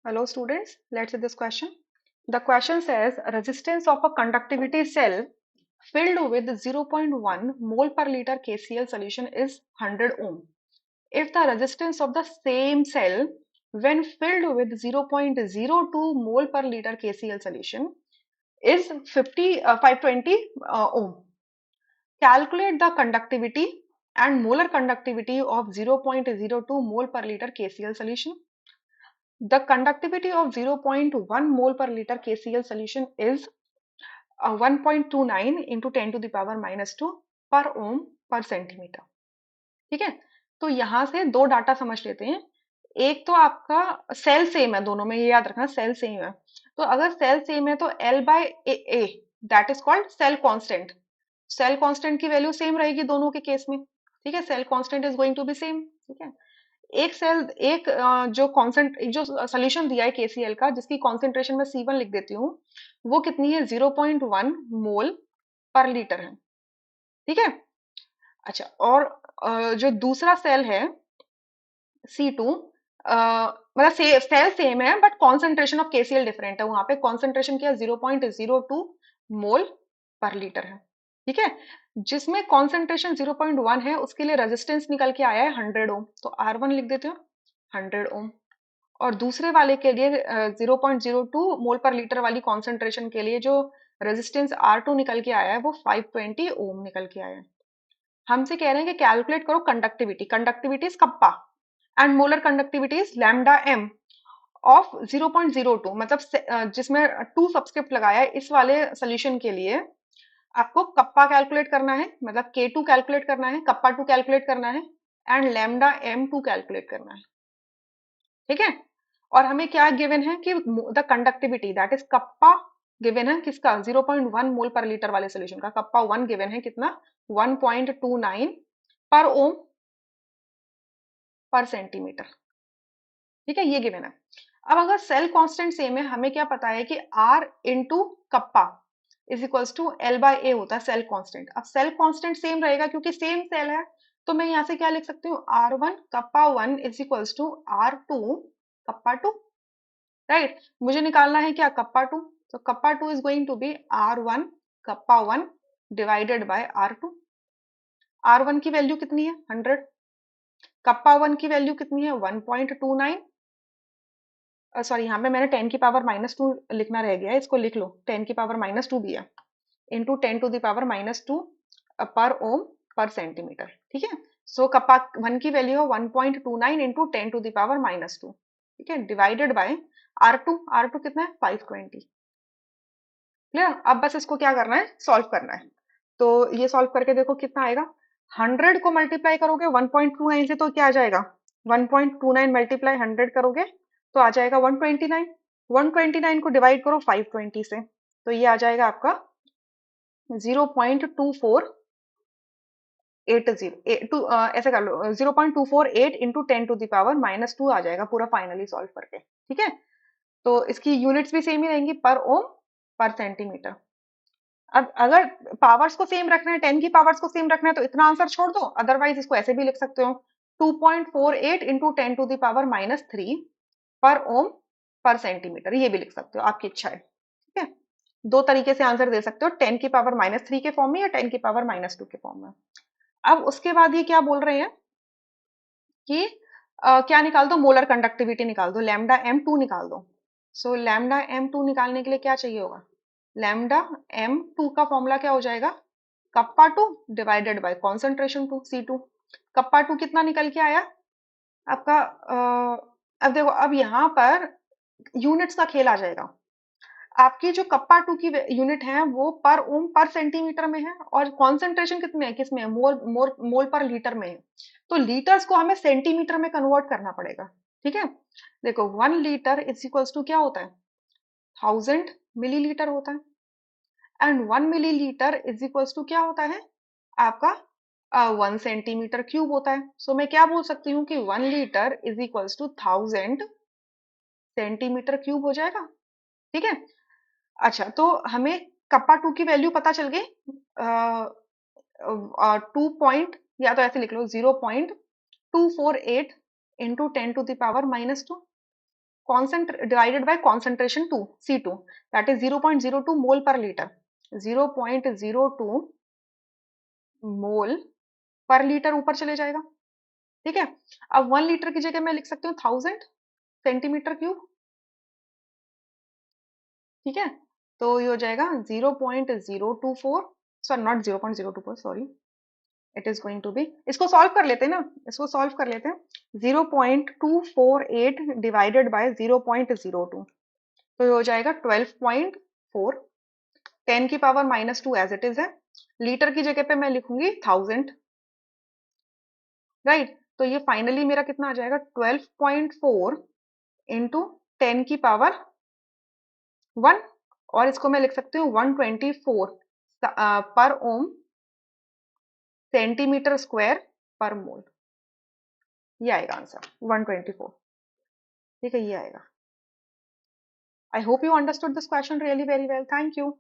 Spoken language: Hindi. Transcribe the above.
Hello students, let's see this question. The question says resistance of a conductivity cell filled with 0.1 mole per liter KCl solution is 100 ohm. If the resistance of the same cell when filled with 0.02 mole per liter KCl solution is 520 ohm. Calculate the conductivity and molar conductivity of 0.02 mole per liter KCl solution. The conductivity of 0.1 mole per liter KCl solution is 1.29 into 10 to the power minus 2 per ओम पर सेंटीमीटर। ठीक है, तो यहां से दो डाटा समझ लेते हैं। एक तो आपका सेल सेम है, दोनों में ये याद रखना सेल सेम है। तो अगर सेल सेम है तो L by A that is called cell constant. Cell constant की वैल्यू सेम रहेगी दोनों के केस में। ठीक है, cell constant is going to be same. ठीक है, एक सेल एक जो सोल्यूशन दिया है केसीएल का जिसकी कॉन्सेंट्रेशन में C1 लिख देती हूँ, वो कितनी है 0.1 मोल पर लीटर है। ठीक है, अच्छा, और जो दूसरा सेल है C2, मतलब सेल सेम है but concentration of KCL different है। वहां पे कॉन्सेंट्रेशन क्या 0.02 मोल पर लीटर है। ठीक है, जिसमें कॉन्सेंट्रेशन 0.1 है उसके लिए रेजिस्टेंस निकल के आया है 100 ओम, तो R1 लिख देते हो 100 ओम। और दूसरे वाले के लिए 0.02 मोल पर लीटर वाली कॉन्सेंट्रेशन के लिए जो रेजिस्टेंस R2 निकल के आया है वो 520 ओम निकल के आया है। हमसे कह रहे हैं कि कैलकुलेट करो conductivity. Conductivity is kappa and molar conductivity is lambda M of 0.02, मतलब जिसमें टू सबस्क्रिप्ट लगाया है इस वाले सोल्यूशन के लिए आपको कप्पा कैलकुलेट करना है, मतलब K2 कैलकुलेट करना है, कप्पा 2 कैलकुलेट करना है एंड लैम्डा M2 कैलकुलेट करना है। ठीक है, और हमें क्या गिवन है कि the conductivity that is kappa given है किसका 0.1 मोल पर लीटर वाले सोल्यूशन का। कप्पा 1 गिवन है कितना 1.29 पर ओम पर सेंटीमीटर। ठीक है, ये गिवन है। अब अगर सेल कांस्टेंट सेम है, हमें क्या पता है कि R into kappa is equals to L by A होता है सेल कांस्टेंट। अब सेल कांस्टेंट सेम रहेगा क्योंकि सेम सेल है, तो मैं यहाँ से क्या लिख सकती हूँ R1 kappa 1 is equals to R2 kappa 2। Right, मुझे निकालना है क्या कप्पा 2, तो kappa 2 is going to be R1 kappa 1 divided by R2। R1 की वैल्यू कितनी है 100, कप्पा 1 की वैल्यू कितनी है 1.29, सॉरी यहाँ पे मैंने 10 की पावर माइनस टू लिखना रह गया है, इसको लिख लो 10 की पावर माइनस टू भी है into 10 to the power minus two पर ओम पर सेंटीमीटर। ठीक है, सो कप्पा 1 की वैल्यू है 1.29 into 10 to the power minus two. ठीक है, डिवाइडेड बाय R2। R2 कितना है 520। क्लियर, अब बस इसको क्या करना है सॉल्व करना है। तो ये सॉल्व करके देखो कितना आएगा। 100 को मल्टीप्लाई करोगे 1.29 से तो क्या आ जाएगा 1.29 मल्टीप्लाई 100 करोगे तो आ जाएगा 129। 129 को डिवाइड करो 520 से तो ये आ जाएगा आपका 0.2480 ऐसे कर लो 0.248 into 10 to the power minus two आ जाएगा पूरा फाइनली सॉल्व करके। ठीक है, तो इसकी यूनिट्स भी सेम ही रहेंगी पर ओम पर सेंटीमीटर। अब अगर पावर्स को सेम रखना है 10 की पावर्स को सेम रखना है तो इतना आंसर छोड़ दो, अदरवाइज इसको ऐसे भी लिख सकते हो 2.48 into 10 to the power minus three पर ओम पर सेंटीमीटर, ये भी लिख सकते हो, आपकी इच्छा है। ठीक है, दो तरीके से आंसर दे सकते हो, 10 की पावर माइनस थ्री के फॉर्म में या 10 की पावर माइनस टू के फॉर्म में। अब उसके बाद ये क्या बोल रहे हैं कि क्या निकाल दो मोलर कंडक्टिविटी निकाल दो, लैम्डा M2 निकाल दो। सो लैम्डा M2 निकालने के लिए क्या चाहिए होगा, लैम्डा M2 का फॉर्मूला क्या हो जाएगा kappa 2 divided by concentration 2 C2। Kappa 2 कितना निकल के आया आपका अब देखो, अब यहाँ पर यूनिट्स का खेल आ जाएगा। आपकी जो कप्पा 2 की यूनिट है वो पर ओम पर सेंटीमीटर में है और कॉन्सेंट्रेशन कितने है किसमें है मोल मोल मोल पर लीटर में है, तो लीटर्स को हमें सेंटीमीटर में कन्वर्ट करना पड़ेगा। ठीक है, देखो 1 लीटर इज इक्वल्स टू क्या होता है 1000 मिलीलीटर होता है and 1 millilitre is equals to क्या होता है आपका 1 सेंटीमीटर क्यूब होता है। सो मैं क्या बोल सकती हूँ कि 1 litre is equals to 1000 centimetre cube हो जाएगा। ठीक है, अच्छा, तो हमें कप्पा 2 की वैल्यू पता चल गई 2 पॉइंट, या तो ऐसे लिख लो 0.248 into 10 to the power minus two. divided by concentration 2 C2, that is 0.02 mole per liter, 0.02 मोल पर लीटर ऊपर चले जाएगा। ठीक है, अब 1 लीटर की जगह मैं लिख सकती हूँ 1000 सेंटीमीटर क्यूब। ठीक है, तो ये हो जाएगा 0.024, sorry not 0.024, sorry, it is going to be, इसको सॉल्व कर लेते हैं ना, इसको सॉल्व कर लेते हैं। 0.248 डिवाइडेड बाय 0.02, तो ये हो जाएगा 12.4, 10⁻⁻2 एज इट इज है, लीटर की जगह पे मैं लिखूंगी 1000, राइट। तो ये फाइनली मेरा कितना आ जाएगा, 12.4 इंटू 10⁻1, और इसको मैं लिख सकती हूँ 124 पर ओम सेंटीमीटर स्क्वायर पर मोल। ये आएगा आंसर 124। ठीक है, ये आएगा। I hope you understood this question really very well, thank you.